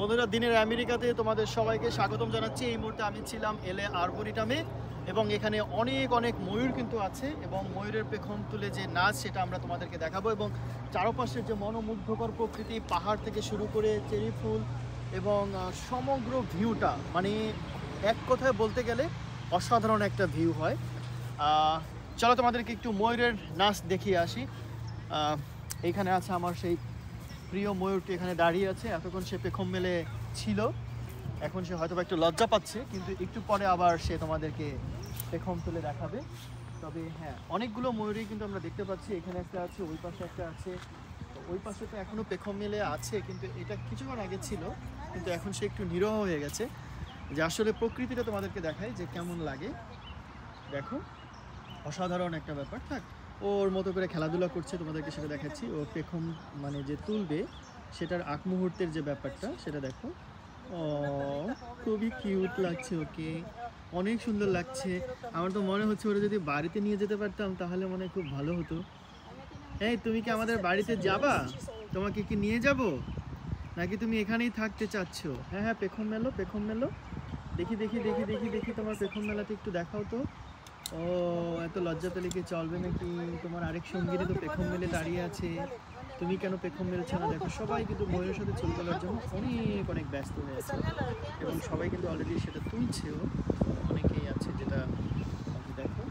বন্ধুরা, দিনের আমেরিকাতে তোমাদের সবাইকে স্বাগতম জানাচ্ছি। এই মুহূর্তে আমি ছিলাম এলএ আর্বরিটামে এবং এখানে অনেক অনেক ময়ূর কিন্তু আছে এবং ময়ূরের পেখম তুলে যে নাচ সেটা আমরা তোমাদেরকে দেখাবো। এবং চারপাশের যে মনোমুগ্ধকর প্রকৃতি, পাহাড় থেকে শুরু করে চেরি ফুল এবং সমগ্র ভিউটা, মানে এক কথায় বলতে গেলে অসাধারণ একটা ভিউ হয়। চলো তোমাদেরকে একটু ময়ূরের নাচ দেখিয়ে আসি। এইখানে আছে আমার সেই প্রিয় ময়ূরটি, এখানে দাঁড়িয়ে আছে। এতক্ষণ সে পেখম মেলে ছিল, এখন সে হয়তো একটু লজ্জা পাচ্ছে, কিন্তু একটু পরে আবার সে তোমাদেরকে পেখম তুলে দেখাবে। তবে হ্যাঁ, অনেকগুলো ময়ূরই কিন্তু আমরা দেখতে পাচ্ছি। এখানে একটা আছে, ওই পাশে একটা আছে। তো ওই পাশে তো এখনও পেখম মেলে আছে, কিন্তু এটা কিছুক্ষণ আগে ছিল, কিন্তু এখন সে একটু নিরহ হয়ে গেছে। যে আসলে প্রকৃতিটা তোমাদেরকে দেখায় যে কেমন লাগে। দেখো, অসাধারণ একটা ব্যাপার। থাক, ওর মতো করে খেলাধুলা করছে, তোমাদেরকে সেটা দেখাচ্ছি। ও পেখম মানে যে তুলবে সেটার আগ মুহূর্তের যে ব্যাপারটা সেটা দেখো। ও খুবই কিউট লাগছে, ওকে অনেক সুন্দর লাগছে। আমার তো মনে হচ্ছে ওরা যদি বাড়িতে নিয়ে যেতে পারতাম তাহলে মনে হয় খুব ভালো হতো। এই, তুমি কি আমাদের বাড়িতে যাবা? তোমাকে কি নিয়ে যাব, নাকি তুমি এখানেই থাকতে চাচ্ছ? হ্যাঁ হ্যাঁ, পেখম মেলো, পেখম মেলো। দেখি দেখি দেখি দেখি দেখি তোমার পেখম মেলাতে একটু দেখাও তো। ও, এত লজ্জা পেলে কি চলবে নাকি? তোমার আরেক সঙ্গীরা তো পেখম মেলে দাঁড়িয়ে আছে, তুমি কেন পেখম মেলেছো না? দেখো, সবাই কিন্তু ময়ূরের সাথে ছবি তোলার জন্য অনেক অনেক ব্যস্ত হয়েছে এবং সবাই কিন্তু অলরেডি সেটা তুলছেও। অনেকেই আছে যেটা দেখো।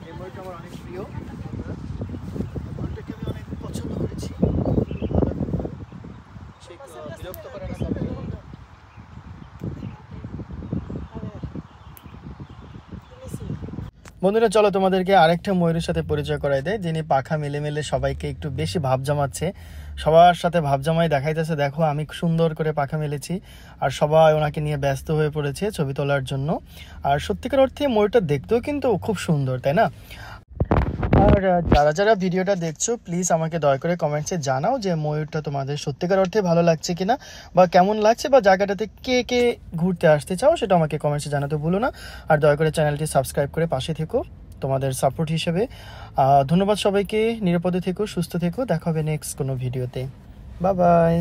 এই ময়ূরটা আমার অনেক প্রিয়, ময়ূরটাকে আমি অনেক পছন্দ করেছি। সে বিরক্ত করে না কাউকে। বন্ধুরা, চলো তোমাদেরকে আরেকটা ময়ূরের সাথে পরিচয় করাই দেয়, যিনি পাখা মেলে মেলে সবাইকে একটু বেশি ভাব জমাচ্ছে, সবার সাথে ভাব জমাই দেখাইতেছে। দেখো, আমি সুন্দর করে পাখা মেলেছি আর সবাই ওনাকে নিয়ে ব্যস্ত হয়ে পড়েছে ছবি তোলার জন্য। আর সত্যিকার অর্থে ময়ূরটা দেখতেও কিন্তু খুব সুন্দর, তাই না? আর যারা যারা ভিডিওটা দেখছো, প্লিজ আমাকে দয়া করে কমেন্টসে জানাও যে ময়ূরটা তোমাদের সত্যিকার অর্থে ভালো লাগছে কিনা, বা কেমন লাগছে, বা জায়গাটাতে কে কে ঘুরতে আসতে চাও সেটা আমাকে কমেন্টসে জানাতে ভুলো না। আর দয়া করে চ্যানেলটি সাবস্ক্রাইব করে পাশে থেকো তোমাদের সাপোর্ট হিসেবে। ধন্যবাদ সবাইকে। নিরাপদে থেকো, সুস্থ থেকো। দেখা হবে নেক্সট কোনো ভিডিওতে। Bye bye.